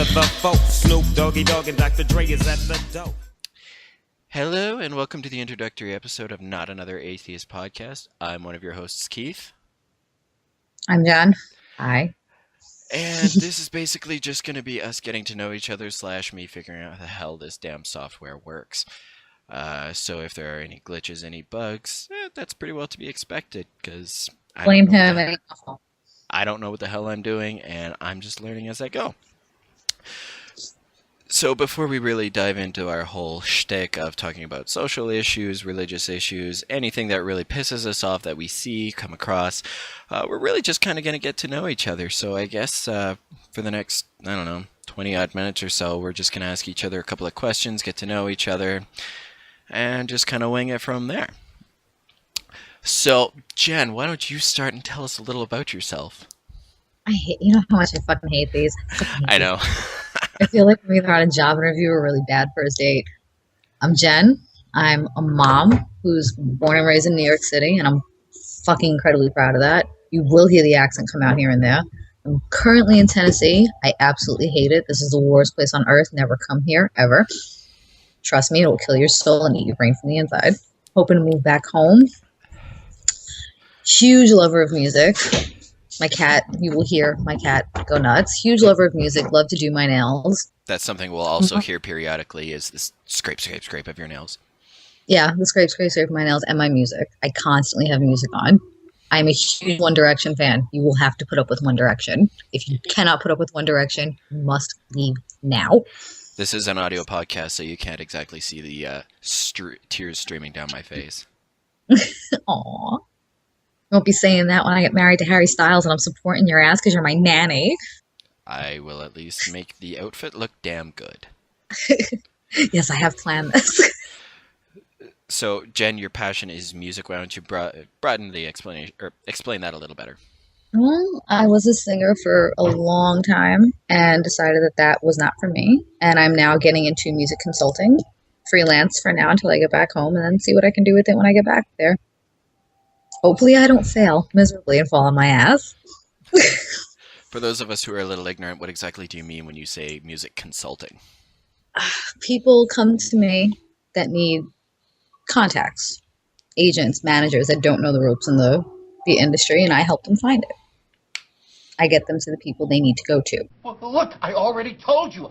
to the folk. Snoop Doggy Dogg and Dr. Dre is at the door. Hello, and welcome to the introductory episode of Not Another Atheist Podcast. I'm one of your hosts, Keith. I'm Jen. Hi. And this is basically just going to be us getting to know each other / me figuring out how the hell this damn software works. So if there are any glitches, any bugs, that's pretty well to be expected, because Blame him. I don't know what the hell I'm doing, and I'm just learning as I go. So before we really dive into our whole shtick of talking about social issues, religious issues, anything that really pisses us off that we see, come across, we're really just kind of going to get to know each other. So I guess for the next, 20-odd minutes or so, we're just going to ask each other a couple of questions, get to know each other, and just kind of wing it from there. So, Jen, why don't you start and tell us a little about yourself? You know how much I fucking hate these. I know. I feel like I'm either on a job interview or really bad first date. I'm Jen. I'm a mom who's born and raised in New York City, and I'm fucking incredibly proud of that. You will hear the accent come out here and there. I'm currently in Tennessee. I absolutely hate it. This is the worst place on earth. Never come here, ever. Trust me, it will kill your soul and eat your brain from the inside. Hoping to move back home. Huge lover of music. My cat, you will hear my cat go nuts. Huge lover of music, love to do my nails. That's something we'll also hear periodically, is this scrape of your nails. Yeah, the scrape of my nails and my music. I constantly have music on. I'm a huge One Direction fan. You will have to put up with One Direction. If you cannot put up with One Direction, you must leave now. This is an audio podcast, so you can't exactly see the tears streaming down my face. Aw. You won't be saying that when I get married to Harry Styles and I'm supporting your ass because you're my nanny. I will at least make the outfit look damn good. Yes, I have planned this. So, Jen, your passion is music. Why don't you broaden the explanation, or explain that a little better? Well, I was a singer for a long time and decided that that was not for me. And I'm now getting into music consulting, freelance for now until I get back home, and then see what I can do with it when I get back there. Hopefully I don't fail miserably and fall on my ass. For those of us who are a little ignorant, what exactly do you mean when you say music consulting? People come to me that need contacts, agents, managers that don't know the ropes in the industry, and I help them find it. I get them to the people they need to go to. Well, look, I already told you.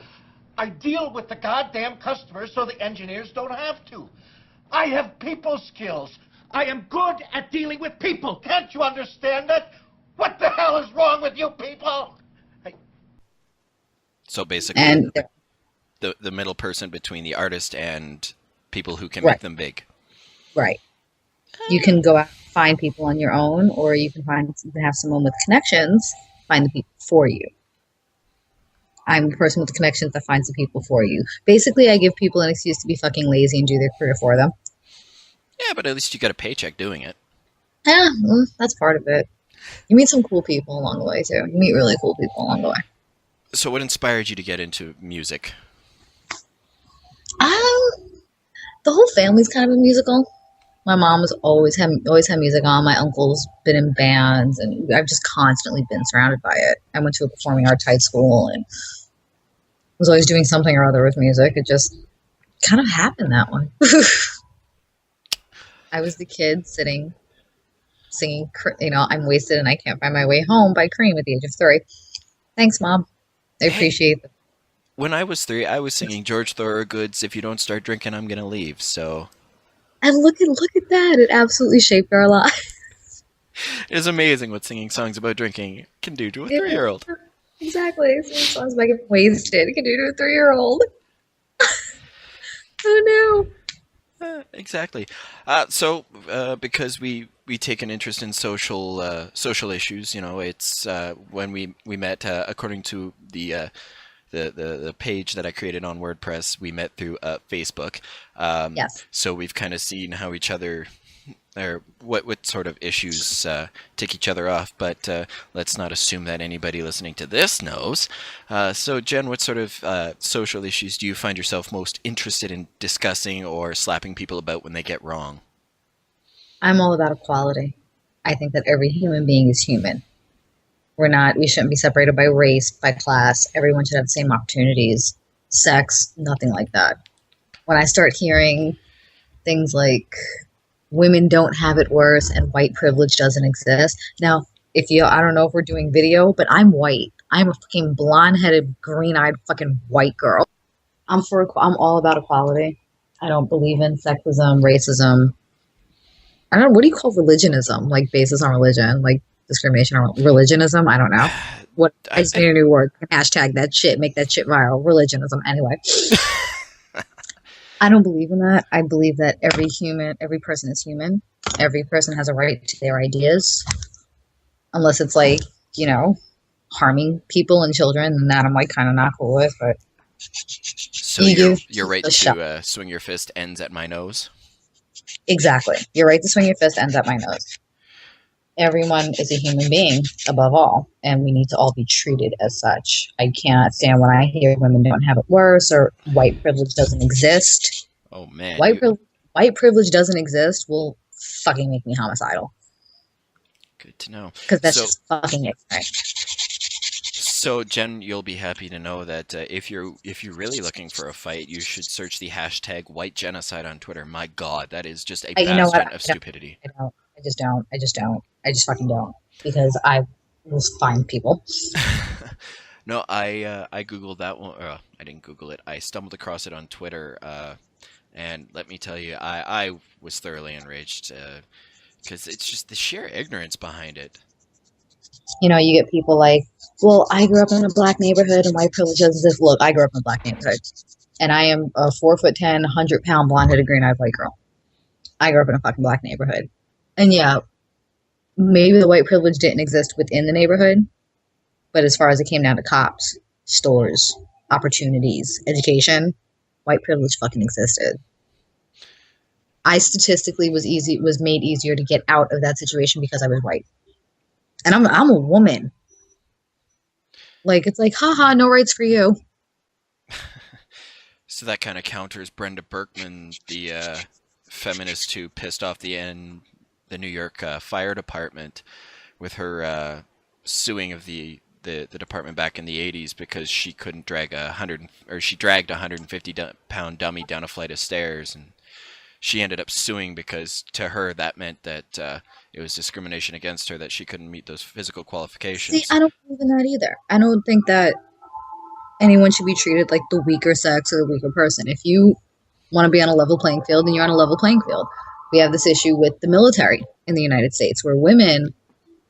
I deal with the goddamn customers so the engineers don't have to. I have people skills. I am good at dealing with people. Can't you understand that? What the hell is wrong with you people? So basically, the middle person between the artist and people who can make them big. Right. You can go out and find people on your own, or you can have someone with connections find the people for you. I'm the person with the connections that finds the people for you. Basically, I give people an excuse to be fucking lazy and do their career for them. Yeah, but at least you got a paycheck doing it. Yeah, well, that's part of it. You meet some cool people along the way, too. You meet really cool people along the way. So what inspired you to get into music? The whole family's kind of a musical. My mom was always had music on. My uncle's been in bands, and I've just constantly been surrounded by it. I went to a performing arts high school and was always doing something or other with music. It just kind of happened that way. I was the kid singing, I'm wasted and I can't find my way home by Cream at the age of 3. Thanks, Mom. I appreciate it. When I was 3, I was singing George Thorogood's "If You Don't Start Drinking, I'm Gonna Leave." So, and look at that! It absolutely shaped our lives. It is amazing what singing songs about drinking can do to a 3-year-old. Exactly. Singing songs about getting wasted can do to a 3-year-old. Oh no. Exactly. So, because we take an interest in social issues, it's when we met, according to the page that I created on WordPress, we met through Facebook. Yes. So we've kind of seen how each other, or what sort of issues tick each other off, but let's not assume that anybody listening to this knows. So Jen, what sort of social issues do you find yourself most interested in discussing or slapping people about when they get wrong? I'm all about equality. I think that every human being is human. We shouldn't be separated by race, by class. Everyone should have the same opportunities. Sex, nothing like that. When I start hearing things like women don't have it worse and white privilege doesn't exist. Now, I don't know if we're doing video, but I'm white. I'm a fucking blonde-headed, green-eyed fucking white girl. I'm all about equality. I don't believe in sexism, racism. I don't know, what do you call religionism? Like basis on religion, like discrimination on religionism? I don't know. I just made a new word. Hashtag that shit, make that shit viral. Religionism. Anyway. I don't believe in that. I believe that every person is human. Every person has a right to their ideas. Unless it's like, harming people and children, and that I'm like kind of not cool with, but so your right to swing your fist ends at my nose? Exactly. Your right to swing your fist ends at my nose. Everyone is a human being above all, and we need to all be treated as such. I cannot stand when I hear women don't have it worse or white privilege doesn't exist. Oh man. White privilege doesn't exist will fucking make me homicidal. Good to know. Because that's just fucking ignorant. So, Jen, you'll be happy to know that if you're really looking for a fight, you should search the hashtag white genocide on Twitter. My God, that is just a bastion of stupidity. I just don't. I just fucking don't. Because I will find people. No, I Googled that one. I didn't Google it. I stumbled across it on Twitter. And let me tell you, I was thoroughly enraged. Because it's just the sheer ignorance behind it. You get people like, well, I grew up in a black neighborhood and white privilege doesn't exist. Look, I grew up in a black neighborhood. And I am a 4'10", 100-pound, blonde-headed, green-eyed white girl. I grew up in a fucking black neighborhood. And yeah, maybe the white privilege didn't exist within the neighborhood. But as far as it came down to cops, stores, opportunities, education, white privilege fucking existed. I statistically was made easier to get out of that situation because I was white. And I'm a woman. Like, it's like, haha, no rights for you. So that kind of counters Brenda Berkman, the feminist who pissed off the New York Fire Department with her suing of the department back in the 80s because she couldn't drag she dragged a 150-pound dummy down a flight of stairs, and she ended up suing because to her that meant that it was discrimination against her, that she couldn't meet those physical qualifications. See, I don't believe in that either. I don't think that anyone should be treated like the weaker sex or the weaker person. If you want to be on a level playing field, then you're on a level playing field. We have this issue with the military in the United States where women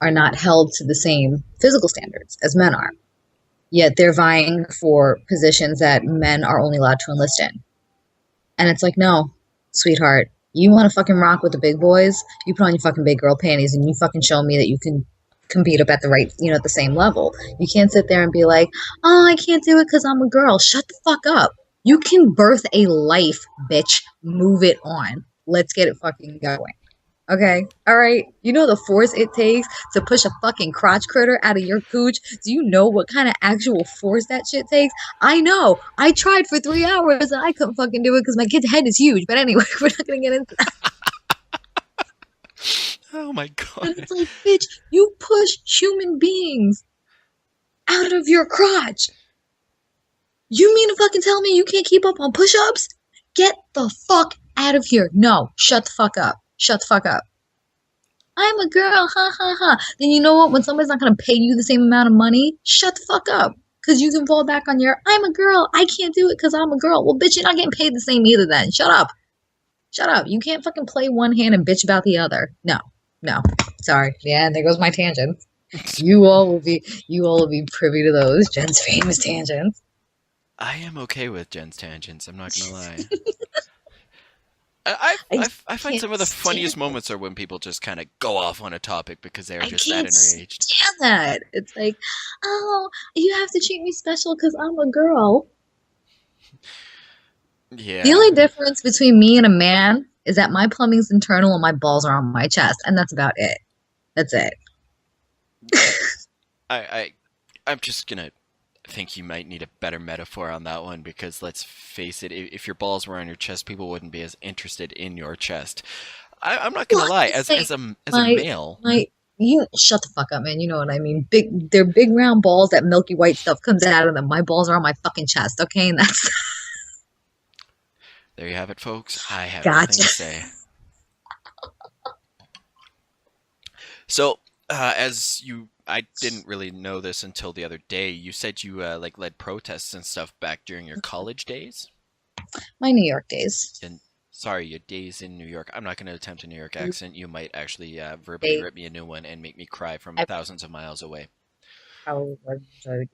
are not held to the same physical standards as men are. Yet they're vying for positions that men are only allowed to enlist in. And it's like, no, sweetheart, you want to fucking rock with the big boys? You put on your fucking big girl panties and you fucking show me that you can compete up at the right, at the same level. You can't sit there and be like, oh, I can't do it because I'm a girl. Shut the fuck up. You can birth a life, bitch. Move it on. Let's get it fucking going. Okay? All right? You know the force it takes to push a fucking crotch critter out of your cooch? Do you know what kind of actual force that shit takes? I know. I tried for 3 hours and I couldn't fucking do it because my kid's head is huge. But anyway, we're not going to get into that. Oh my God. And it's like, bitch, you push human beings out of your crotch. You mean to fucking tell me you can't keep up on push-ups? Get the fuck out of here. No, shut the fuck up. Shut the fuck up. I'm a girl, ha ha ha. Then you know what? When somebody's not going to pay you the same amount of money, shut the fuck up. Because you can fall back on your, I'm a girl, I can't do it because I'm a girl. Well, bitch, you're not getting paid the same either then. Shut up. Shut up. You can't fucking play one hand and bitch about the other. No. Sorry. Yeah, there goes my tangent. You all will be privy to those, Jen's famous tangents. I am okay with Jen's tangents, I'm not going to lie. I find some of the funniest moments are when people just kind of go off on a topic because they're just that enraged. Stand that. It's like, oh, you have to treat me special because I'm a girl. Yeah. The only difference between me and a man is that my plumbing's internal and my balls are on my chest, and that's about it. That's it. I'm just gonna think you might need a better metaphor on that one, because let's face it, if your balls were on your chest, people wouldn't be as interested in your chest. I'm not gonna lie, as a male. You shut the fuck up, man. You know what I mean? They're big round balls that milky white stuff comes out of them. My balls are on my fucking chest, okay? And that's There you have it, folks. I have nothing gotcha. to say. So, I didn't really know this until the other day. You said you like led protests and stuff back during your college days. My New York days. And sorry, your days in New York. I'm not going to attempt a New York accent. You might actually verbally They rip me a new one and make me cry from I thousands of miles away. probably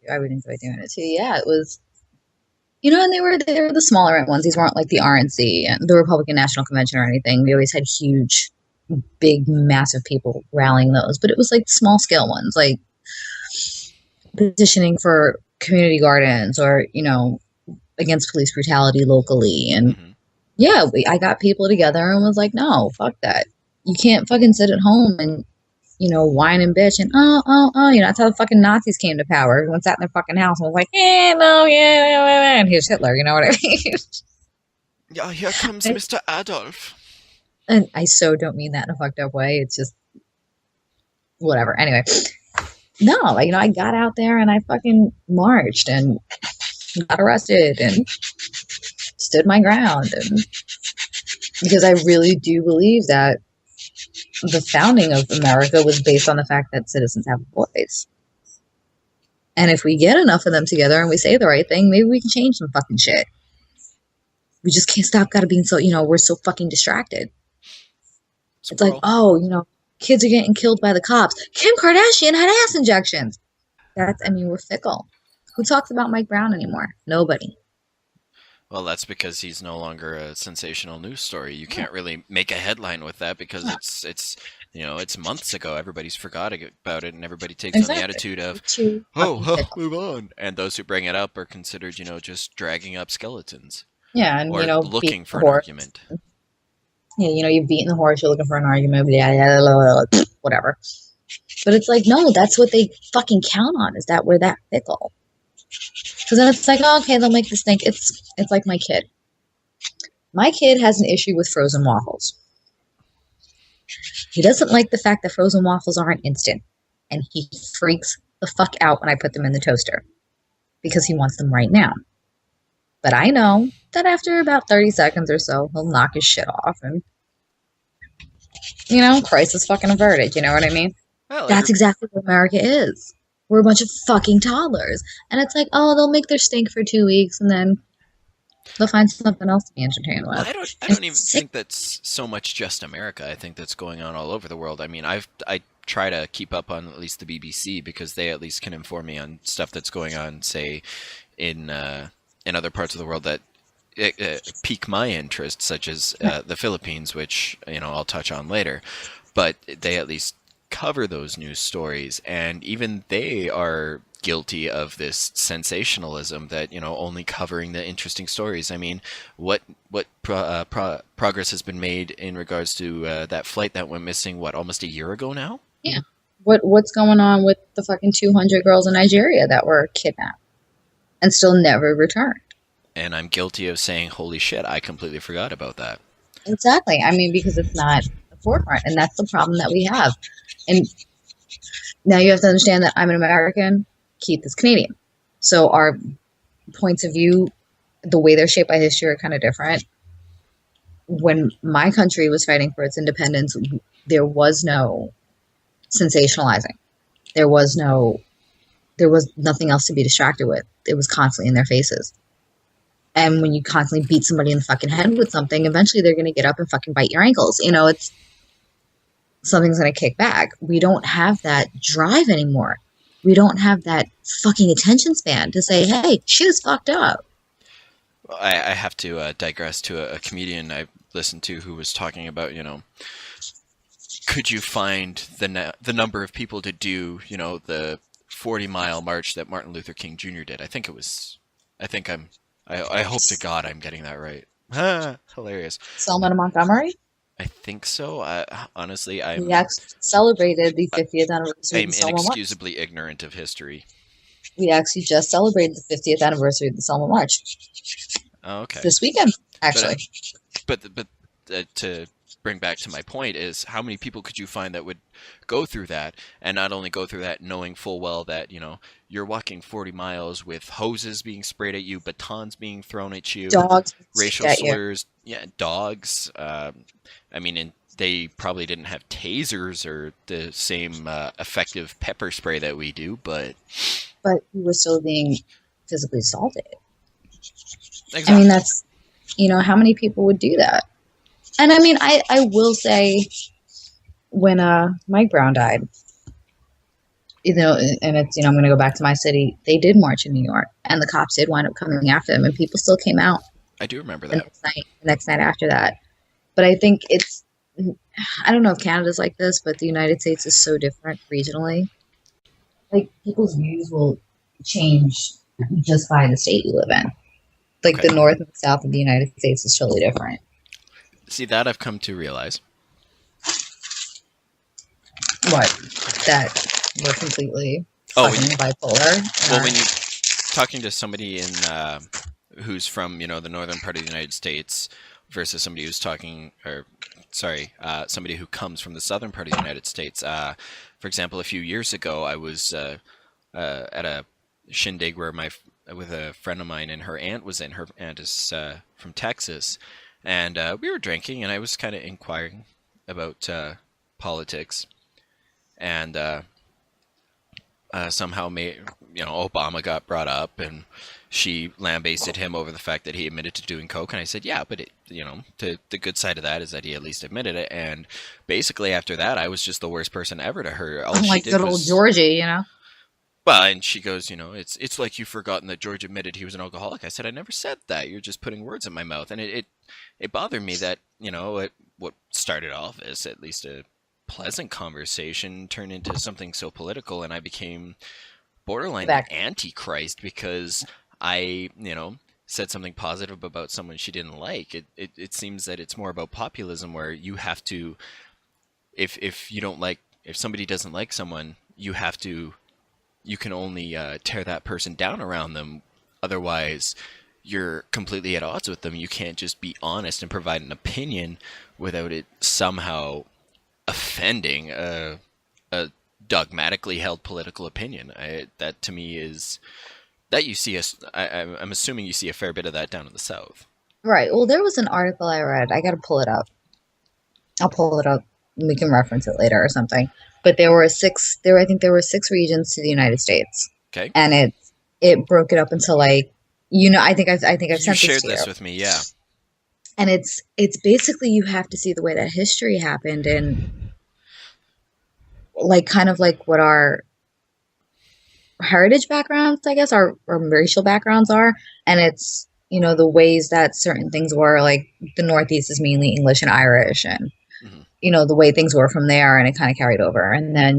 I would enjoy doing it too. Yeah, it was and they were the smaller ones. These weren't like the RNC and the Republican National Convention or anything. We always had huge, big, massive people rallying those, but it was like small scale ones, like petitioning for community gardens or against police brutality locally. And Mm-hmm. yeah, I got people together and was like, no, fuck that. You can't fucking sit at home and whine and bitch and that's how the fucking Nazis came to power. Everyone sat in their fucking house and was like, no, yeah, and here's Hitler, you know what I mean? Yeah, here comes Mr. Adolf. And I so don't mean that in a fucked up way. It's just whatever. Anyway, no, like, I got out there and I fucking marched and got arrested and stood my ground. And because I really do believe that the founding of America was based on the fact that citizens have a voice. And if we get enough of them together and we say the right thing, maybe we can change some fucking shit. We just can't stop being so, we're so fucking distracted. It's like, kids are getting killed by the cops. Kim Kardashian had ass injections. We're fickle. Who talks about Mike Brown anymore? Nobody. Well, that's because he's no longer a sensational news story. You can't really make a headline with that because it's months ago. Everybody's forgot about it, and everybody takes on the attitude of, move on. And those who bring it up are considered, just dragging up skeletons. Yeah, and or looking for an argument. Yeah, you've beaten the horse. You're looking for an argument. Whatever. But it's like, no, that's what they fucking count on. Is that we're that fickle? Because then it's like, okay, they'll make this thing. It's like my kid. My kid has an issue with frozen waffles. He doesn't like the fact that frozen waffles aren't instant. And he freaks the fuck out when I put them in the toaster. Because he wants them right now. But I know that after about 30 seconds or so, he'll knock his shit off and, crisis fucking averted. You know what I mean? Well, that's exactly what America is. We're a bunch of fucking toddlers. And it's like, they'll make their stink for 2 weeks and then they'll find something else to be entertained with. I don't even think that's so much just America. I think that's going on all over the world. I mean, I try to keep up on at least the BBC because they at least can inform me on stuff that's going on, say, in other parts of the world that pique my interest, such as the Philippines, which I'll touch on later. But they at least cover those news stories, and even they are guilty of this sensationalism that only covering the interesting stories. I mean, what progress has been made in regards to that flight that went missing? Almost a year ago now? Yeah. What's going on with the fucking 200 girls in Nigeria that were kidnapped and still never returned? And I'm guilty of saying, holy shit, I completely forgot about that. Exactly. I mean, because it's not the forefront, and that's the problem that we have. And now you have to understand that I'm an American, Keith is Canadian. So our points of view, the way they're shaped by history are kind of different. When my country was fighting for its independence, there was no sensationalizing. There was nothing else to be distracted with. It was constantly in their faces. And when you constantly beat somebody in the fucking head with something, eventually they're going to get up and fucking bite your ankles. It's something's going to kick back. We don't have that drive anymore. We don't have that fucking attention span to say, hey, shit is fucked up. Well, I have to digress to a comedian I listened to who was talking about, could you find the number of people to do, the 40-mile march that Martin Luther King Jr. did? I hope to God I'm getting that right. Hilarious. Selma to Montgomery? I think so. Honestly, we actually celebrated the 50th anniversary of the Selma March. I'm inexcusably ignorant of history. We actually just celebrated the 50th anniversary of the Selma March. Oh, okay. This weekend, actually. But to bring back to my point is how many people could you find that would go through that, and not only go through that knowing full well that, you're walking 40 miles with hoses being sprayed at you, batons being thrown at you, Dogs racial at you. slurs, yeah, dogs. I mean, and they probably didn't have tasers or the same effective pepper spray that we do, but But you were still being physically assaulted. I exactly. mean, that's, how many people would do that? And I mean, I will say when Mike Brown died, and it's, I'm going to go back to my city, they did march in New York, and the cops did wind up coming after them, and people still came out I do remember the that. next night after that. But I think I don't know if Canada's like this, but the United States is so different regionally. Like, people's views will change just by the state you live in. Like, Okay. the north and the south of the United States is totally different. See, that I've come to realize. What? That we're completely Oh, fucking bipolar. Well, when you're talking to somebody who's from, the northern part of the United States versus somebody who's somebody who comes from the southern part of the United States. For example, a few years ago, I was at a shindig with a friend of mine, and her aunt was in. Her aunt is from Texas, and we were drinking, and I was kind of inquiring about politics, and somehow Obama got brought up, and she lambasted him over the fact that he admitted to doing coke. And I said, yeah, but the good side of that is that he at least admitted it. And basically after that, I was just the worst person ever to her. All she like did good old was, Georgie, well, and she goes, it's like you've forgotten that George admitted he was an alcoholic. I said, I never said that. You're just putting words in my mouth. And it bothered me that, what started off as at least a pleasant conversation turned into something so political, and I became borderline Back. antichrist because I, said something positive about someone she didn't like. It seems that it's more about populism, where you have to, if you don't like, if somebody doesn't like someone, you can only tear that person down around them. Otherwise, you're completely at odds with them. You can't just be honest and provide an opinion without it somehow offending a dogmatically held political opinion. That to me is that you see I'm assuming you see a fair bit of that down in the South. Right. Well, there was an article I read. I got to pull it up. I'll pull it up. And we can reference it later or something. But I think there were 6 regions to the United States. Okay. And it broke it up into, like, I think I've sent You this shared to this you. with me, yeah. And it's basically, you have to see the way that history happened, and like kind of like what our heritage backgrounds, I guess, our racial backgrounds are. And it's, the ways that certain things were, like the Northeast is mainly English and Irish, and the way things were from there, and it kind of carried over. And then,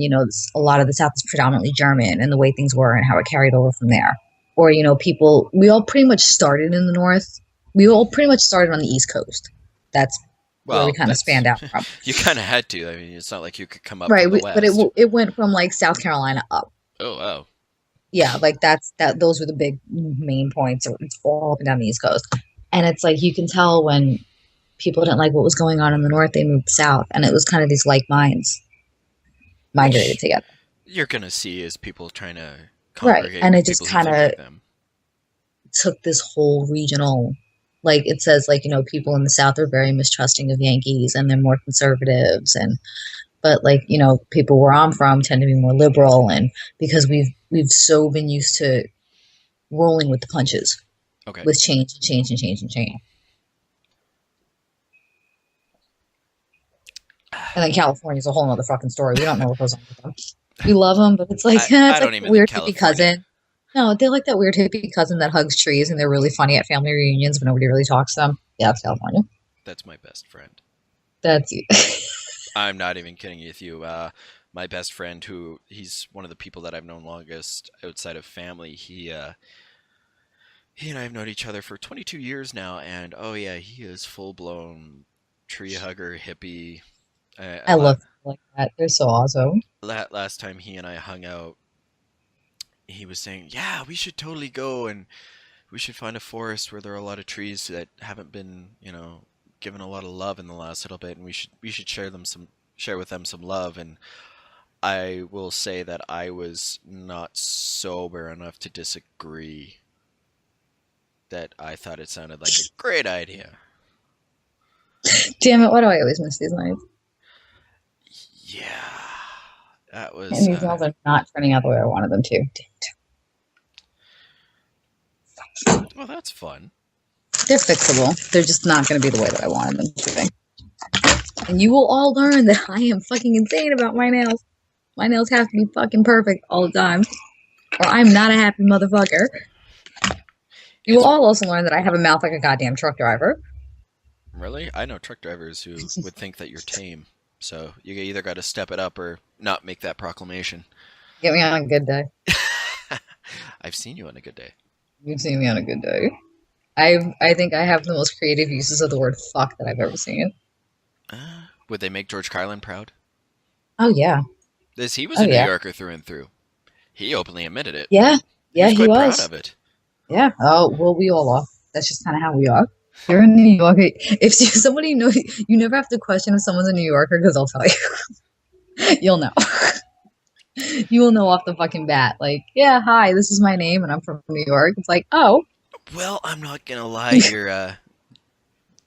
a lot of the South is predominantly German, and the way things were and how it carried over from there. Or, we all pretty much started in the North. We all pretty much started on the East Coast. That's where we kind of spanned out from. You kind of had to. I mean, it's not like you could come up Right, from the West. but it went from, like, South Carolina up. Oh, wow. Yeah, like those were the big main points. It's all up and down the East Coast. And it's like, you can tell when people didn't like what was going on in the North, they moved south, and it was kind of these like minds migrated together. You're gonna see as people trying to Right, congregate and with it just people who think kind of like them. took this whole regional, like, it says, like, people in the South are very mistrusting of Yankees, and they're more conservatives, but, like, people where I'm from tend to be more liberal, and because we've so been used to rolling with the punches, Okay. with change and change and change and change. And then California's a whole other fucking story. We don't know what goes on with them. We love them, but it's like, it's I don't like even weird think hippie California- cousin. No, they're like that weird hippie cousin that hugs trees, and they're really funny at family reunions, but nobody really talks to them. Yeah, it's California. That's my best friend. That's I'm not even kidding with you. My best friend, he's one of the people that I've known longest outside of family. He and I have known each other for 22 years now, and oh yeah, he is full blown tree hugger hippie. I love people like that. They're so awesome. Last time he and I hung out, he was saying, "Yeah, we should totally go, and we should find a forest where there are a lot of trees that haven't been, given a lot of love in the last little bit, and we should share with them some love. And I will say that I was not sober enough to disagree. That I thought it sounded like a great idea. Damn it! Why do I always miss these nights? Yeah, that was. And these emails are not turning out the way I wanted them to. Well, that's fun. They're fixable. They're just not going to be the way that I wanted them to be. And you will all learn that I am fucking insane about my nails. My nails have to be fucking perfect all the time, or I'm not a happy motherfucker. You will all also learn that I have a mouth like a goddamn truck driver. Really? I know truck drivers who would think that you're tame. So you either got to step it up or not make that proclamation. Get me on a good day. I've seen you on a good day. You've seen me on a good day. I think I have the most creative uses of the word fuck that I've ever seen. Would they make George Carlin proud? Oh, yeah. He was a New Yorker through and through. He openly admitted it. Yeah. Yeah, he was. Proud of it. Yeah. Oh, well, we all are. That's just kind of how we are. You're in New York. If somebody knows, you never have to question if someone's a New Yorker because I'll tell you. You'll know. You will know off the fucking bat. Like, yeah, hi, this is my name and I'm from New York. It's like, oh. Well, I'm not going to lie. You're,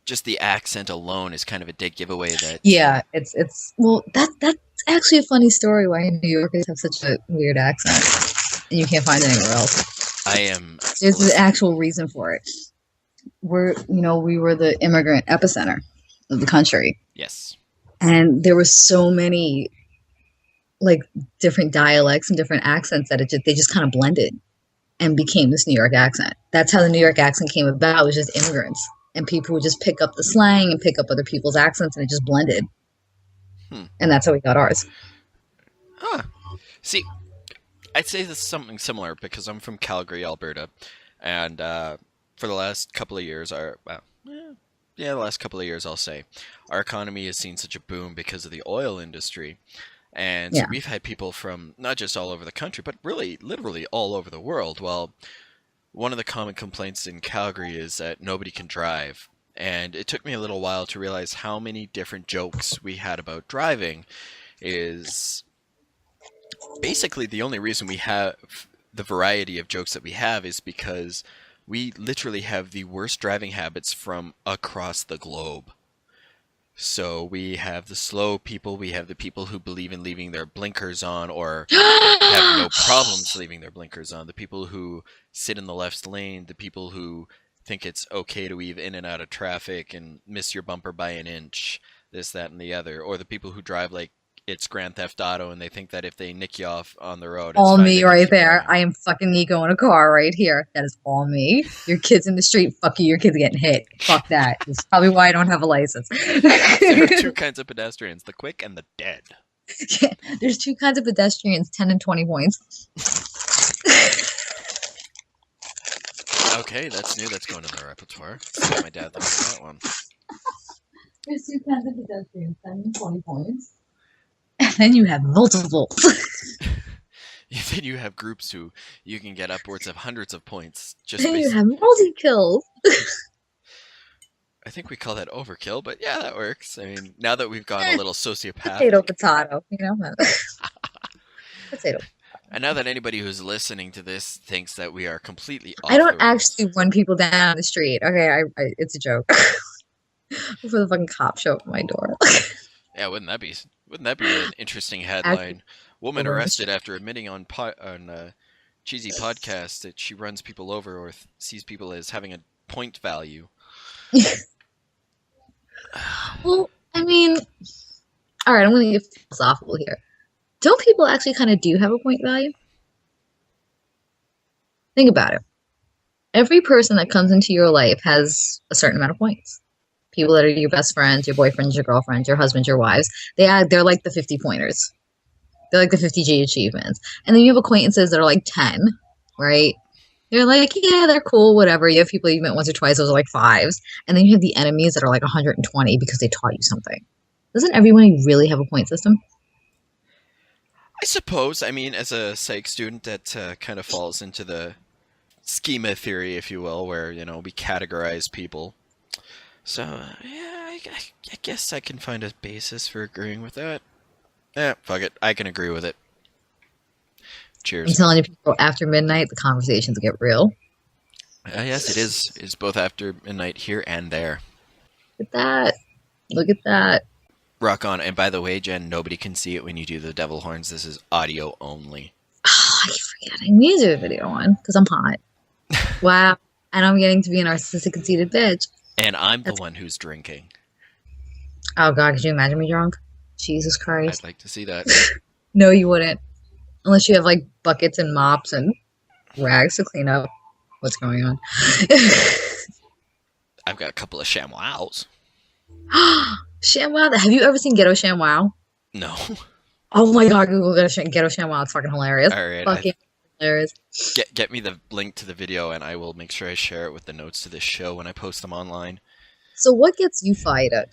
just the accent alone is kind of a dead giveaway that... Yeah, well, that's actually a funny story why New Yorkers have such a weird accent. And you can't find it anywhere else. There's an actual reason for it. We were the immigrant epicenter of the country. Yes. And there were so many, like, different dialects and different accents that they just kind of blended and became this New York accent. That's how the New York accent came about, was just immigrants. And people would just pick up the slang and pick up other people's accents, and it just blended. And that's how we got ours. Huh. See, I'd say this is something similar because I'm from Calgary, Alberta. And for the last couple of years, the last couple of years, I'll say, our economy has seen such a boom because of the oil industry. And so we've had people from not just all over the country, but really, literally all over the world. Well, one of the common complaints in Calgary is that nobody can drive. And it took me a little while to realize how many different jokes we had about driving is basically the only reason we have the variety of jokes that we have is because we literally have the worst driving habits from across the globe. So we have the slow people, we have the people who believe in leaving their blinkers on or have no problems leaving their blinkers on, the people who sit in the left lane, the people who think it's okay to weave in and out of traffic and miss your bumper by an inch, this, that, and the other, or the people who drive like it's Grand Theft Auto and they think that if they nick you off on the road, it's all fine, me right there. Going. I am fucking Nico in a car right here. That is all me. Your kids in the street, fuck you, your kids getting hit. Fuck that. That's probably why I don't have a license. There are two kinds of pedestrians, the quick and the dead. Yeah, there's two kinds of pedestrians, 10 and 20 points. Okay, that's new. That's going in the repertoire. See what my dad thinks of that one. There's two kinds of pedestrians, 10 and 20 points. And then you have multiple. Then you have groups who you can get upwards of hundreds of points. Then you have multi-kills. I think we call that overkill, but yeah, that works. I mean, now that we've gone a little sociopathic. Potato, you know? Potato. And now that anybody who's listening to this thinks that we are completely off I don't the rails. actually run people down the street. Okay, it's a joke. Before the fucking cop show up at my door. Yeah, wouldn't that be an interesting headline? Woman arrested after admitting on cheesy podcast that she runs people over or sees people as having a point value. Well, I mean, all right, I'm going to get philosophical here. Don't people actually kind of do have a point value? Think about it. Every person that comes into your life has a certain amount of points. People that are your best friends, your boyfriends, your girlfriends, your husbands, your wives, they're like the 50 pointers. They're like the 50 G achievements. And then you have acquaintances that are like 10, right? They're like, yeah, they're cool, whatever. You have people you met once or twice, those are like 5s. And then you have the enemies that are like 120 because they taught you something. Doesn't everyone really have a point system? I suppose. I mean, as a psych student, that kind of falls into the schema theory, if you will, where, we categorize people. So, yeah, I guess I can find a basis for agreeing with that. Yeah, fuck it. I can agree with it. I'm Cheers. telling you, people, after midnight, the conversations get real. Yes, it is. It's both after midnight here and there. Look at that. Look at that. Rock on. And by the way, Jen, nobody can see it when you do the devil horns. This is audio only. Oh, I keep forgetting. We need to do a video on because I'm hot. Wow. And I'm getting to be a narcissistic, conceited bitch. And I'm the one who's drinking. Oh, God. Could you imagine me drunk? Jesus Christ. I'd like to see that. No, you wouldn't. Unless you have like buckets and mops and rags to clean up what's going on. I've got a couple of ShamWows. ShamWow. Have you ever seen Ghetto ShamWow? No. Oh my God, Google Ghetto ShamWow. It's fucking hilarious. All right. Fucking hilarious. Get me the link to the video, and I will make sure I share it with the notes to this show when I post them online. So what gets you fired up?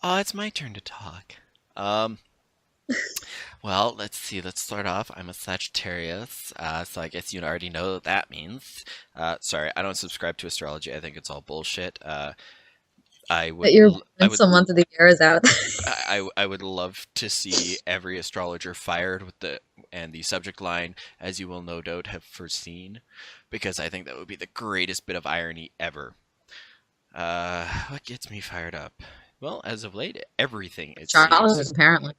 It's my turn to talk. Well, let's see. Let's start off. I'm a Sagittarius, so I guess you already know what that means. Sorry, I don't subscribe to astrology. I think it's all bullshit. I would. That your I would. some month of the year is out. I would love to see every astrologer fired with the subject line, "As you will no doubt have foreseen," because I think that would be the greatest bit of irony ever. What gets me fired up? Well, as of late, everything. Astrologers, apparently.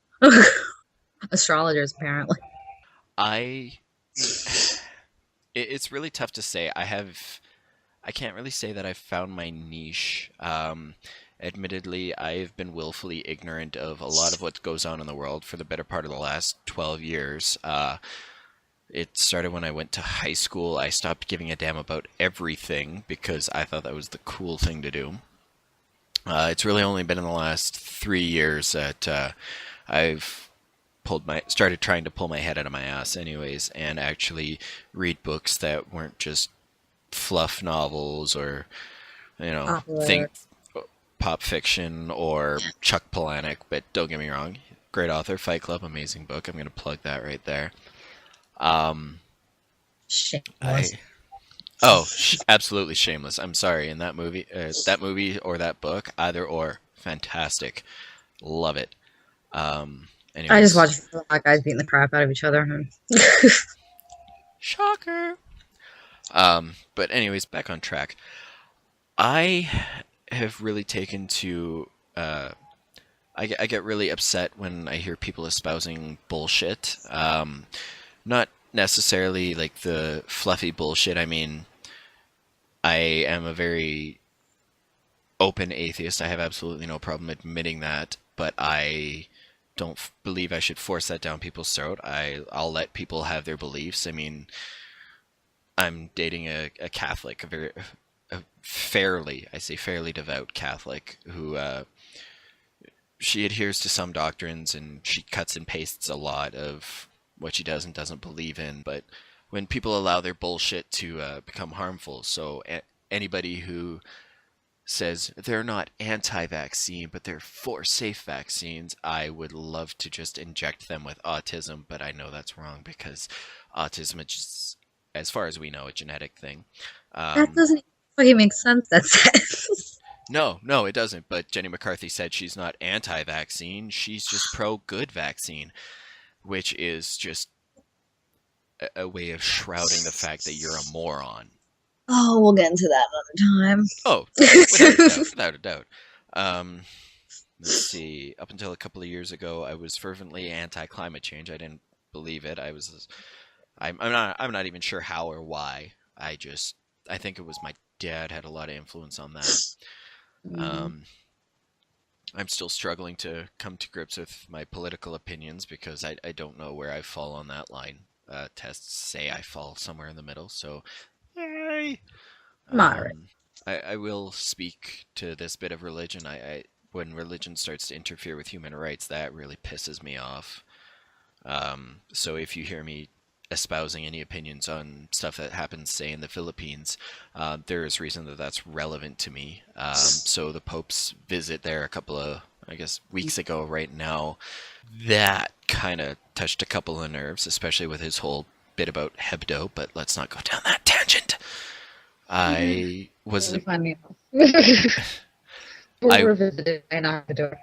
Astrologers, apparently. It's really tough to say. I can't really say that I've found my niche. Admittedly, I've been willfully ignorant of a lot of what goes on in the world for the better part of the last 12 years. It started when I went to high school. I stopped giving a damn about everything because I thought that was the cool thing to do. It's really only been in the last 3 years that I've started trying to pull my head out of my ass anyways, and actually read books that weren't just fluff novels or, think pop fiction or Chuck Palahniuk. But don't get me wrong, great author, Fight Club, amazing book. I'm going to plug that right there. Shameless. Absolutely shameless. I'm sorry. In that movie or that book, either or, fantastic. Love it. Anyways. I just watched hot guys beating the crap out of each other. Shocker. But anyways, back on track. I have really taken to. I get really upset when I hear people espousing bullshit. Not necessarily like the fluffy bullshit. I mean, I am a very open atheist. I have absolutely no problem admitting that, but I don't believe I should force that down people's throat. I'll let people have their beliefs. I mean, I'm dating a Catholic, a fairly devout Catholic who she adheres to some doctrines and she cuts and pastes a lot of what she does and doesn't believe in. But when people allow their bullshit to become harmful, so anybody who says they're not anti-vaccine but they're for safe vaccines, I would love to just inject them with autism, but I know that's wrong because autism is just, as far as we know, a genetic thing. That doesn't fucking make sense. That's No, it doesn't. But Jenny McCarthy said she's not anti-vaccine. She's just pro-good vaccine, which is just a way of shrouding the fact that you're a moron. Oh, we'll get into that another time. Oh, without a doubt. Let's see. Up until a couple of years ago, I was fervently anti-climate change. I didn't believe it. I'm not even sure how or why. I think it was my dad had a lot of influence on that. I'm still struggling to come to grips with my political opinions because I don't know where I fall on that line. Tests say I fall somewhere in the middle, so yay! Moderate. I will speak to this bit of religion. When religion starts to interfere with human rights, that really pisses me off. So if you hear me espousing any opinions on stuff that happens, say, in the Philippines, there is reason that that's relevant to me. So the Pope's visit there a couple of, I guess, weeks ago right now, that kind of touched a couple of nerves, especially with his whole bit about Hebdo, but let's not go down that tangent. I was... I revisited I knocked the door.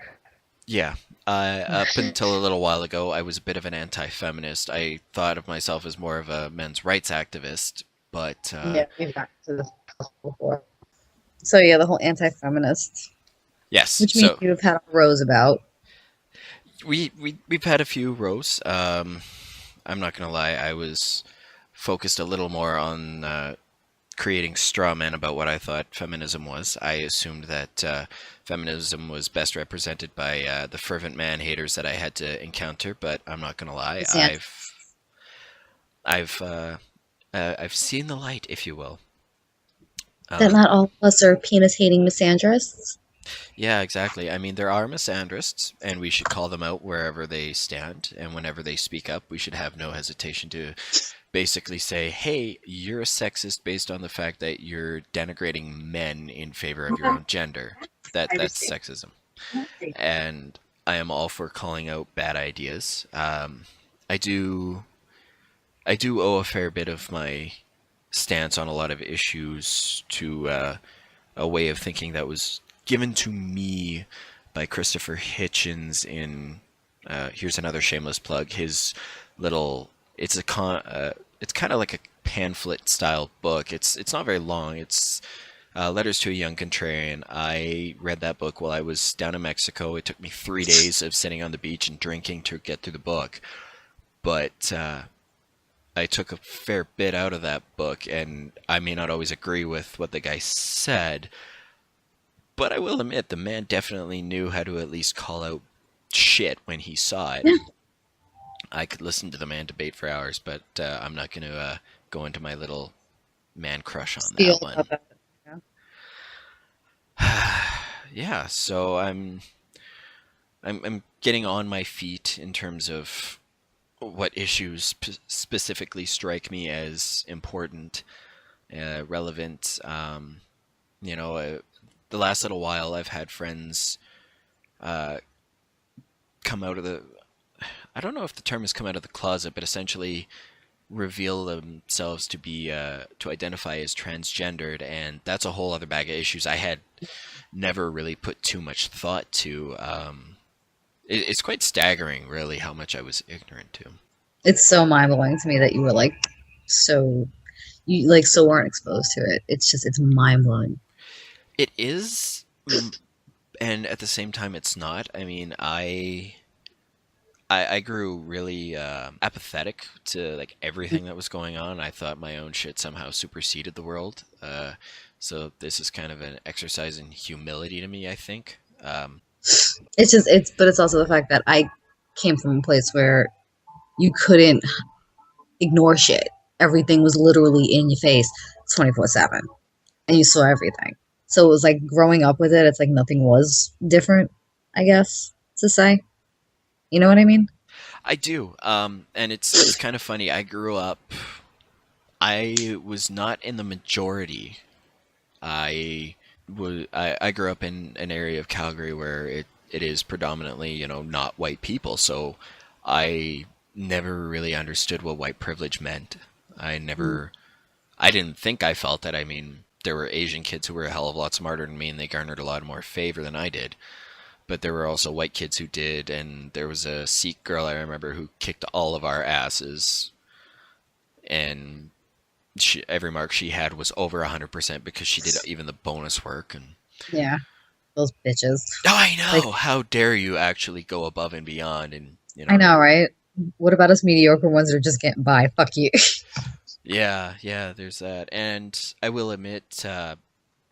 Yeah. Up until a little while ago, I was a bit of an anti-feminist. I thought of myself as more of a men's rights activist, but Yeah, we've gotten to this before. So yeah, the whole anti-feminist, yes. which me and you have had a rose about. We've had a few rows. I'm not gonna lie, I was focused a little more on creating straw men about what I thought feminism was. I assumed that feminism was best represented by the fervent man haters that I had to encounter, but I'm not gonna lie, I've I've seen the light, if you will. That not all of us are penis-hating misandrists. Yeah, exactly. I mean, there are misandrists, and we should call them out wherever they stand, and whenever they speak up, we should have no hesitation to basically say, hey, you're a sexist based on the fact that you're denigrating men in favor of your own gender. That's sexism. And I am all for calling out bad ideas. I do owe a fair bit of my stance on a lot of issues to a way of thinking that was given to me by Christopher Hitchens in here's another shameless plug. His little it's kind of like a pamphlet style book. It's not very long. It's Letters to a Young Contrarian. I read that book while I was down in Mexico. It took me 3 days of sitting on the beach and drinking to get through the book. But I took a fair bit out of that book, and I may not always agree with what the guy said, but I will admit the man definitely knew how to at least call out shit when he saw it. I could listen to the man debate for hours, but I'm not going to go into my little man crush on that one. Yeah, so I'm getting on my feet in terms of what issues specifically strike me as important, relevant. The last little while, I've had friends come out of the. I don't know if the term has come out of the closet, but essentially reveal themselves to be to identify as transgendered, and that's a whole other bag of issues I had never really put too much thought to. It's quite staggering, really, how much I was ignorant to. It's so mind-blowing to me that you were so weren't exposed to it. It's mind-blowing. It is, and at the same time, it's not. I mean, I grew really apathetic to like everything that was going on. I thought my own shit somehow superseded the world. So this is kind of an exercise in humility to me, I think. But it's also the fact that I came from a place where you couldn't ignore shit. Everything was literally in your face 24/7, and you saw everything. So it was like growing up with it. It's like nothing was different, I guess to say. You know what I mean? I do, and it's kind of funny. I grew up. I was not in the majority. I grew up in an area of Calgary where it is predominantly, not white people. So I never really understood what white privilege meant. I didn't think I felt it. I mean, there were Asian kids who were a hell of a lot smarter than me, and they garnered a lot more favor than I did. But there were also white kids who did, and there was a Sikh girl I remember who kicked all of our asses. And every mark she had was over 100% because she did even the bonus work. And yeah, those bitches. Oh, I know. How dare you actually go above and beyond? And I know, right? What about us mediocre ones that are just getting by? Fuck you. Yeah, there's that. And I will admit,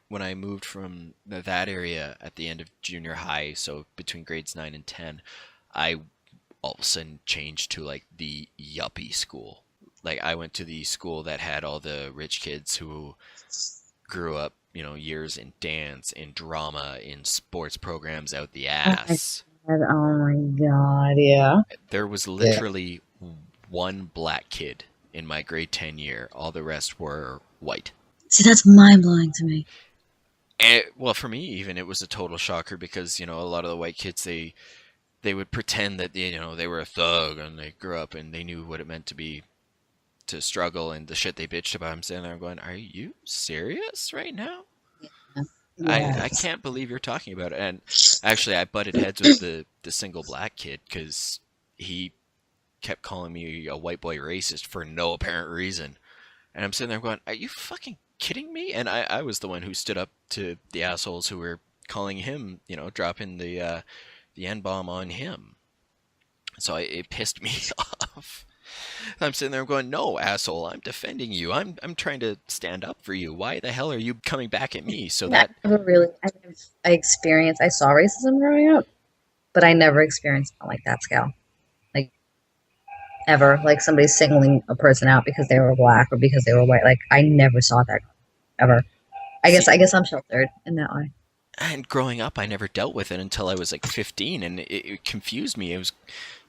when I moved from that area at the end of junior high, so between grades 9 and 10, I all of a sudden changed to like the yuppie school. Like I went to the school that had all the rich kids who grew up, years in dance, in drama, in sports programs out the ass. Oh my god, yeah. There was literally one black kid in my grade 10 year. All the rest were white. See, that's mind-blowing to me. Well, for me, even, it was a total shocker because, a lot of the white kids, they would pretend that, they were a thug and they grew up and they knew what it meant to struggle and the shit they bitched about. I'm standing there going, are you serious right now? Yeah. I Yes. can't believe you're talking about it. And actually, I butted heads with the single black kid because he kept calling me a white boy racist for no apparent reason. And I'm sitting there going, are you fucking kidding me? And I was the one who stood up to the assholes who were calling him, dropping the N-bomb on him. So it pissed me off. I'm sitting there going, no, asshole, I'm defending you. I'm trying to stand up for you. Why the hell are you coming back at me? So that, I saw racism growing up, but I never experienced it on like that scale. Like, ever. Like somebody singling a person out because they were black or because they were white. Like, I never saw that ever. I see, guess I'm sheltered in that way. and growing up, I never dealt with it until I was like 15, and it confused me. It was,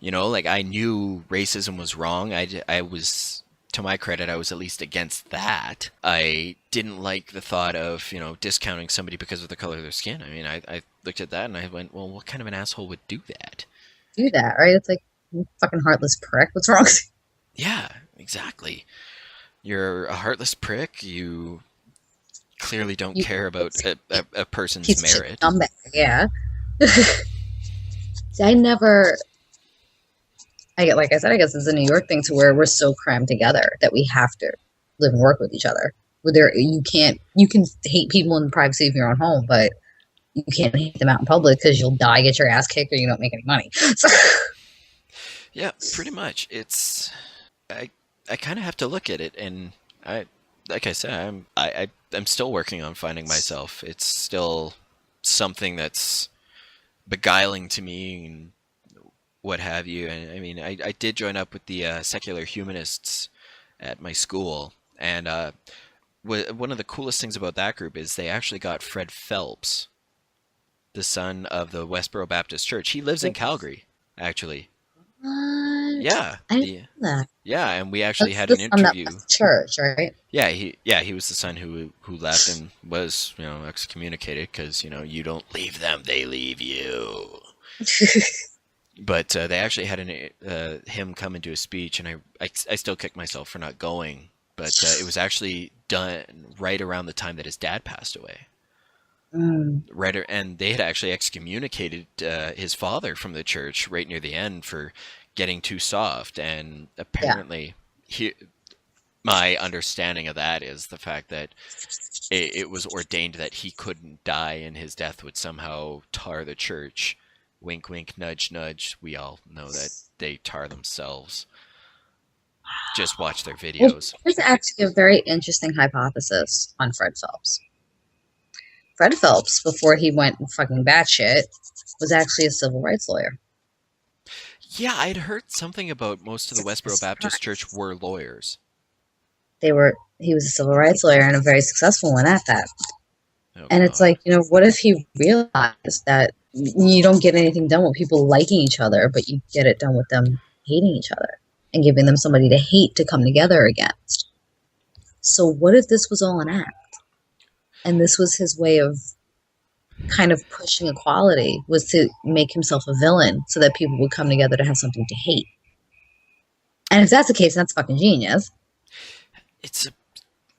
like I knew racism was wrong. I was, to my credit, I was at least against that. I didn't like the thought of, discounting somebody because of the color of their skin. I mean, I looked at that and I went, well, what kind of an asshole would do that? Do that, right? It's like, you fucking heartless prick. What's wrong with you? Yeah, exactly. You're a heartless prick. You clearly don't care about a person's Piece of merit. shit scumbag, yeah. See, like I said, I guess it's a New York thing to where we're so crammed together that we have to live and work with each other. You can hate people in the privacy of your own home, but you can't hate them out in public because you'll die, get your ass kicked, or you don't make any money. So, Yeah, pretty much. I kind of have to look at it, and like I said, I'm still working on finding myself. It's still something that's beguiling to me and what have you. And I mean, I did join up with the secular humanists at my school, and one of the coolest things about that group is they actually got Fred Phelps, the son of the Westboro Baptist Church. He lives in Calgary, actually. what? Yeah. I didn't know that. Yeah, and we actually That's had the an son that interview. left the church, right? Yeah, he was the son who left and was, excommunicated because, you don't leave them, they leave you. But they actually had him come and do a speech, and I still kick myself for not going. But it was actually done right around the time that his dad passed away. And they had actually excommunicated his father from the church right near the end for getting too soft. And apparently, my understanding of that is the fact that it was ordained that he couldn't die, and his death would somehow tar the church. Wink, wink, nudge, nudge. We all know that they tar themselves. Just watch their Well, videos. there's actually a very interesting hypothesis on Fred Phelps. Fred Phelps, before he went fucking batshit, was actually a civil rights lawyer. Yeah, I'd heard something about most of the Westboro Baptist Church were lawyers. He was a civil rights lawyer and a very successful one at that. Oh, and it's like, what if he realized that you don't get anything done with people liking each other, but you get it done with them hating each other and giving them somebody to hate to come together against? So what if this was all an act? And this was his way of kind of pushing equality, was to make himself a villain so that people would come together to have something to hate. And if that's the case, that's fucking genius. It's a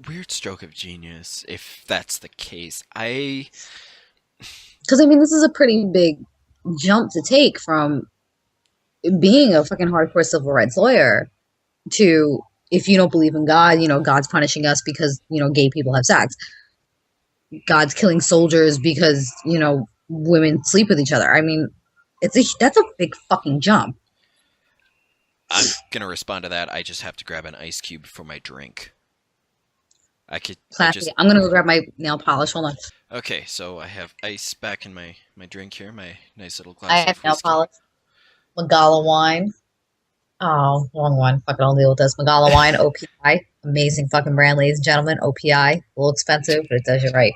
weird stroke of genius, if that's the case. Because, this is a pretty big jump to take from being a fucking hardcore civil rights lawyer to, if you don't believe in God, God's punishing us because, gay people have sex. God's killing soldiers because, women sleep with each other. That's a big fucking jump. I'm going to respond to that. I just have to grab an ice cube for my drink. Classy. I'm going to go grab my nail polish. Hold on. Okay, so I have ice back in my drink here, my nice little glass I have of nail whiskey. polish. Magala wine. Oh, wrong one. Fuck it, I'll deal with this. Magala wine, OPI. Amazing fucking brand, ladies and gentlemen. OPI. A little expensive, but it does you right.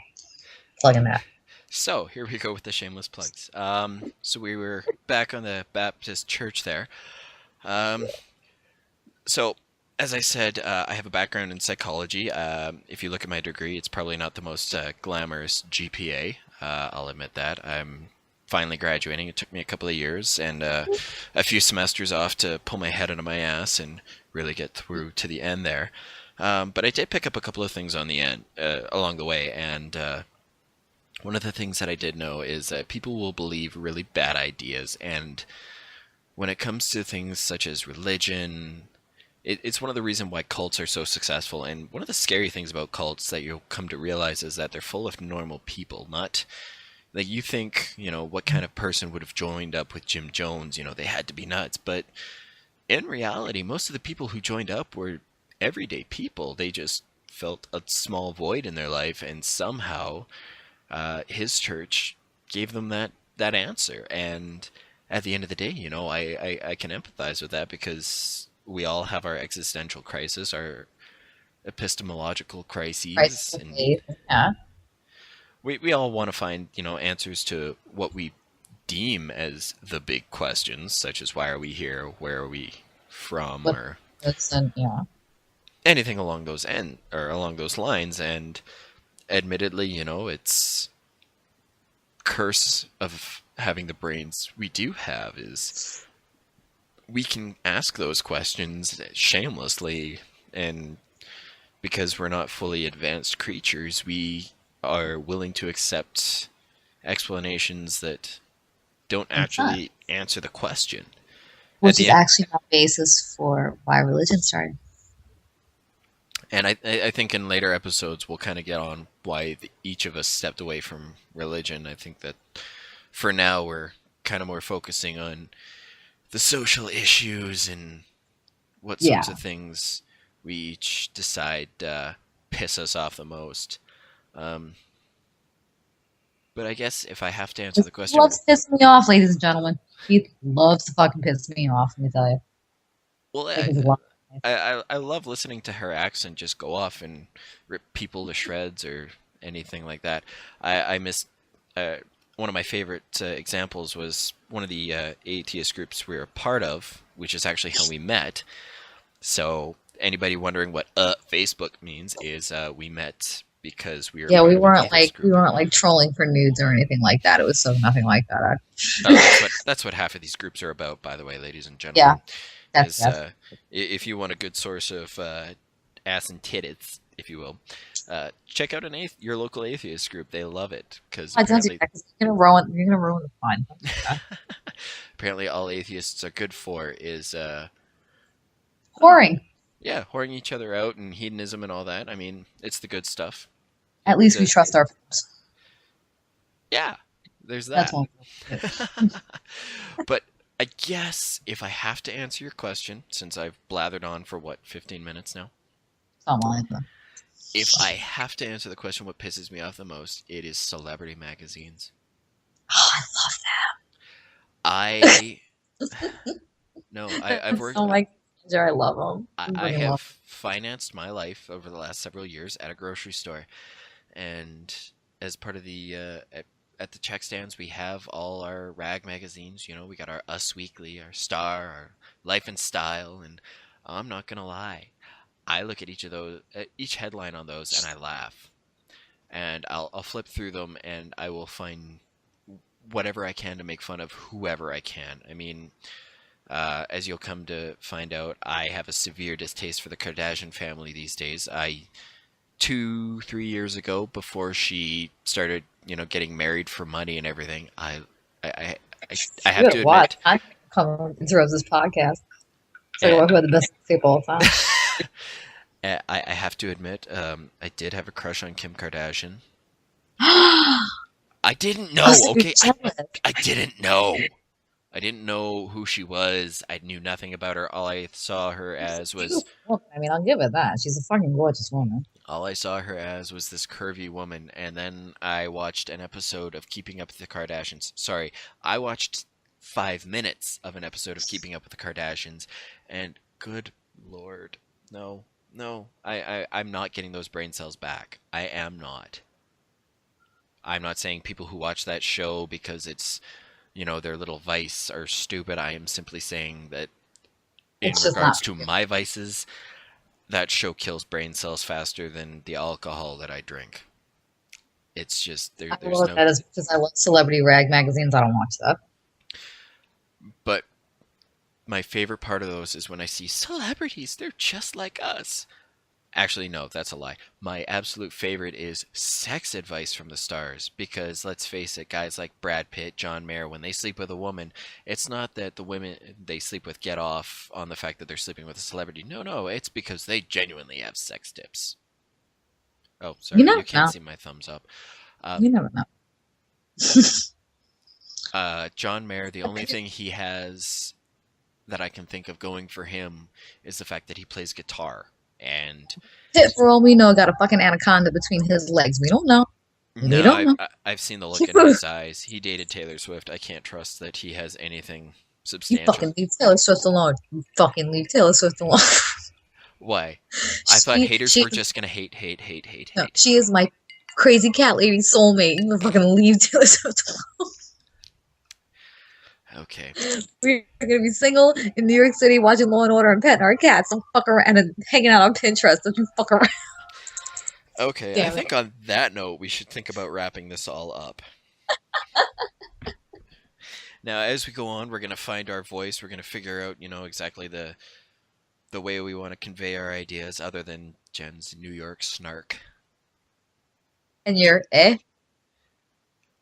Plug in that. So, here we go with the shameless plugs. So we were back on the Baptist church there. So, as I said, I have a background in psychology. If you look at my degree, it's probably not the most glamorous GPA. I'll admit that. I'm finally graduating. It took me a couple of years and a few semesters off to pull my head out of my ass and really get through to the end there. But I did pick up a couple of things on the end, along the way, and one of the things that I did know is that people will believe really bad ideas, and when it comes to things such as religion, it's one of the reasons why cults are so successful. And one of the scary things about cults that you'll come to realize is that they're full of normal people, not like you think, what kind of person would have joined up with Jim Jones, they had to be nuts. But in reality, most of the people who joined up were everyday people. They just felt a small void in their life, and somehow his church gave them that answer. And at the end of the day, I can empathize with that, because we all have our existential crisis, our epistemological crises, and Yeah. we all want to find, answers to what we deem as the big questions, such as why are we here, where are we from, or anything along those lines. And admittedly, it's curse of having the brains we do have is we can ask those questions shamelessly, and because we're not fully advanced creatures, we are willing to accept explanations that don't actually answer the question. Which is actually the basis for why religion started. And I think in later episodes we'll kind of get on why each of us stepped away from religion. I think that for now we're kind of more focusing on the social issues and what sorts of things we each decide piss us off the most. But I guess if I have to answer the question... He loves to piss me off, ladies and gentlemen. He loves to fucking piss me off, let me tell you. Well, I love listening to her accent just go off and rip people to shreds or anything like that. I missed... one of my favorite examples was one of the atheist groups we were a part of, which is actually how we met. So anybody wondering what Facebook means is we met because we were we weren't like trolling for nudes or anything like that. It was so nothing like that. That's what half of these groups are about, by the way, ladies and gentlemen. Yeah, if you want a good source of ass and titties, if you will, check out your local atheist group. They love it because you're gonna ruin the fun. Apparently, all atheists are good for is whoring. Yeah, whoring each other out and hedonism and all that. I mean, it's the good stuff. At least we trust our folks. Yeah, there's that. That's But I guess if I have to answer your question, since I've blathered on for 15 minutes now. Something like that. If I have to answer the question, what pisses me off the most, it is celebrity magazines. Oh, I love them. I've worked. Oh my God, I love them. I have financed my life over the last several years at a grocery store, and as part of the at the check stands, we have all our rag magazines. We got our Us Weekly, our Star, our Life and Style, and I'm not gonna lie, I look at each of those, each headline on those, and I laugh. And I'll flip through them, and I will find whatever I can to make fun of whoever I can. I mean, as you'll come to find out, I have a severe distaste for the Kardashian family these days. 2-3 years ago, before she started, getting married for money and everything, I have to admit. I come interrupt this podcast. So we're the best people all the time. I have to admit, I did have a crush on Kim Kardashian. I didn't know. Okay, I didn't know. I didn't know who she was. I knew nothing about her. All I saw her as was... I mean, I'll give it that. She's a fucking gorgeous woman. All I saw her as was this curvy woman. And then I watched an episode of Keeping Up with the Kardashians. Sorry, I watched 5 minutes of an episode of Keeping Up with the Kardashians. And good Lord, no. I'm not getting those brain cells back. I am not. I'm not saying people who watch that show because it's... their little vice are stupid. I am simply saying that in regards to my vices, that show kills brain cells faster than the alcohol that I drink. It's just, there's no... That is because I love celebrity rag magazines. I don't watch that. But my favorite part of those is when I see celebrities, they're just like us. Actually, no, that's a lie. My absolute favorite is sex advice from the stars because let's face it, guys like Brad Pitt, John Mayer, when they sleep with a woman, it's not that the women they sleep with get off on the fact that they're sleeping with a celebrity. No, it's because they genuinely have sex tips. Oh, You sorry, you never can't know. see my thumbs up. You never know. John Mayer, the only thing he has that I can think of going for him is the fact that he plays guitar. And Shit, for all we know, got a fucking anaconda between his legs. We don't know. We no, don't know. I've seen the look in his eyes. He dated Taylor Swift. I can't trust that he has anything You substantial. fucking leave Taylor Swift alone. You fucking leave Taylor Swift alone. Why? I thought she, haters she, were just gonna hate, hate, hate, hate, no, hate. she is my crazy cat lady soulmate. You can fucking leave Taylor Swift alone. Okay. We're gonna be single in New York City watching Law and Order and petting our cats. Don't fuck around and hanging out on Pinterest. Don't you fuck around. Okay, I Damn it. think on that note, we should think about wrapping this all up. Now, as we go on, we're gonna find our voice. We're gonna figure out, exactly the way we want to convey our ideas, other than Jen's New York snark. And you're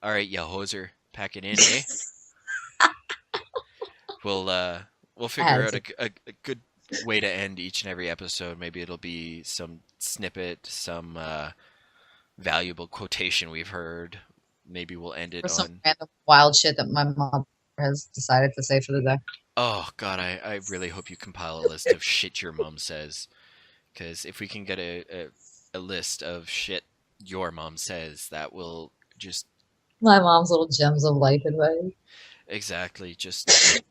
All right, ya hoser, pack it in, eh? We'll figure out a good way to end each and every episode. Maybe it'll be some snippet, some valuable quotation we've heard. Maybe we'll end it for some on. random wild shit that my mom has decided to say for the day. Oh God, I really hope you compile a list of shit your mom says, because if we can get a list of shit your mom says, that will just My mom's little gems of life advice. exactly just.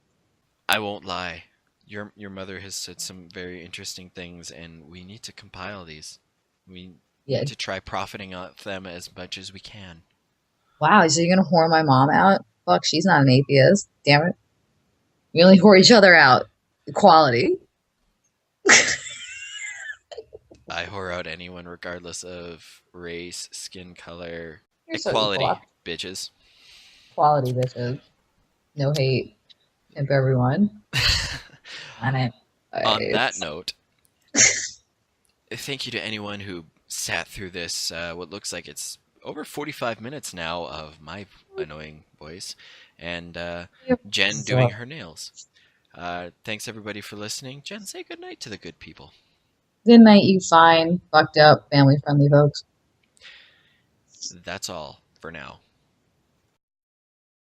I won't lie. Your mother has said some very interesting things, and we need to compile these. We Yeah. need to try profiting off them as much as we can. Wow, so you're gonna whore my mom out? Fuck, she's not an atheist. Damn it. We only whore each other out. Equality. I whore out anyone regardless of race, skin color, You're so equality, equal. bitches. Equality, bitches. No hate. Pimp everyone. On it. On that Alright. note, thank you to anyone who sat through this, what looks like it's over 45 minutes now of my annoying voice, and Jen doing her nails. Thanks everybody for listening. Jen, say goodnight to the good people. Good night, you fine, fucked up, family friendly folks. That's all for now.